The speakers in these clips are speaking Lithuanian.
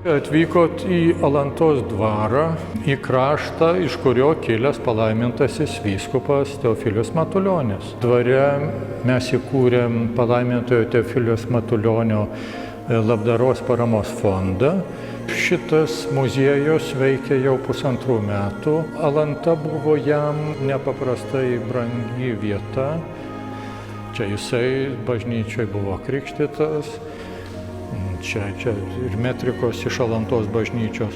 Atvykot į Alantos dvarą, į kraštą, iš kurio kilęs palaimintasis vyskupas Teofilius Matulionis. Dvare mes įkūrėm palaimintojo Teofiliaus Matulionio labdaros paramos fondą. Šitas muziejus veikia jau 1,5 metų. Alanta buvo jam nepaprastai brangi vieta. Čia jisai bažnyčioj buvo krikštytas. Čia ir metrikos iš Alantos bažnyčios.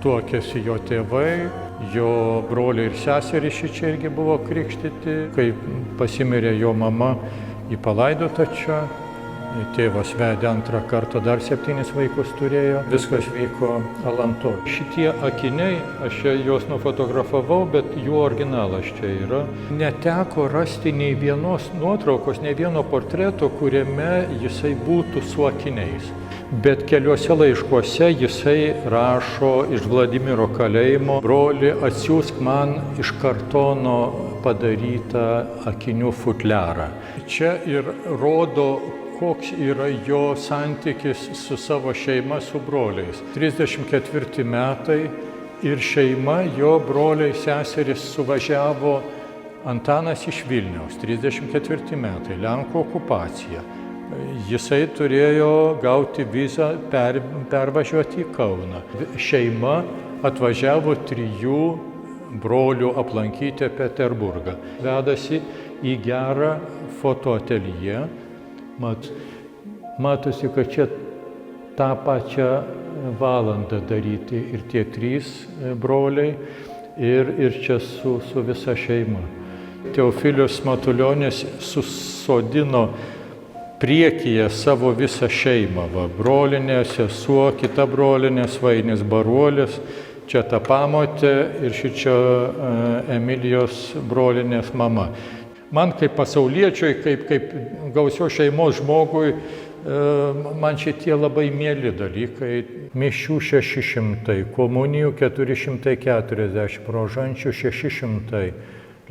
Tuokėsi jo tėvai, jo broliai ir seserys čia irgi buvo krikštyti. Kai pasimirė jo mama, ji palaidota čia. Tėvas vedė 2 kartą, dar 7 vaikus turėjo. Viskas vyko Alantoje. Šitie akiniai, aš juos nufotografavau, bet jų originalas čia yra. Neteko rasti nei vienos nuotraukos, nei vieno portreto, kuriame jisai būtų su akiniais. Bet keliuose laiškuose jisai rašo iš Vladimiro kalėjimo: broli, atsiųsk man iš kartono padarytą akinių futliarą. Čia ir rodo, koks yra jo santykis su savo šeima, su broliais. 34 metai ir šeima, jo broliai, seserys suvažiavo. Antanas iš Vilniaus, 34 metai, Lenkų okupacija. Jisai turėjo gauti vizą pervažiuoti į Kauną. Šeima atvažiavo 3 brolių aplankyti Peterburgą. Vedasi į gerą fotoateljė. Matosi, kad čia tą pačią valandą daryti ir tie 3 broliai ir čia su visa šeima. Teofilius Matulionis susodino priekyje savo visą šeimą. Brolinė sesuo, kita brolinė, svainis baruolis, čia ta pamotė ir šičia Emilijos brolinės mama. Man kaip pasauliečiui, kaip gausios šeimos žmogui, man šitie labai mieli dalykai. Mišių 600, komunijų 440, rožančių 600,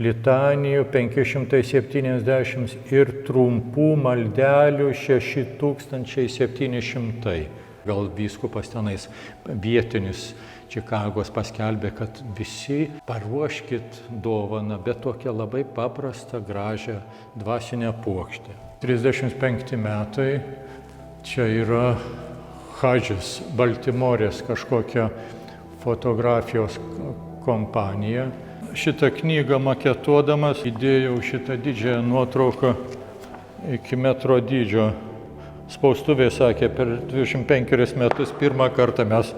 litanijų 570 ir trumpų maldelių 6700. Gal vyskupas tenais vietinis Čikagos paskelbė, kad visi paruoškit dovaną, bet tokią labai paprastą, gražią dvasinę puokštę. 35 metai, čia yra Hadžis, Baltimorės kažkokia fotografijos kompanija. Šitą knygą maketuodamas įdėjau šitą didžiąją nuotrauką iki metro dydžio. Spaustuvė sakė, per 25 metus pirmą kartą mes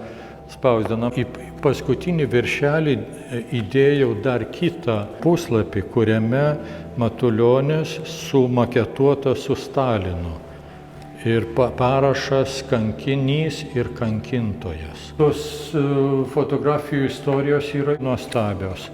spausdinam. Į paskutinį viršelį įdėjau dar kitą puslapį, kuriame Matulionis sumaketuotas su Stalinu. Ir parašas kankinys ir kankintojas. Tos fotografijų istorijos yra nuostabios.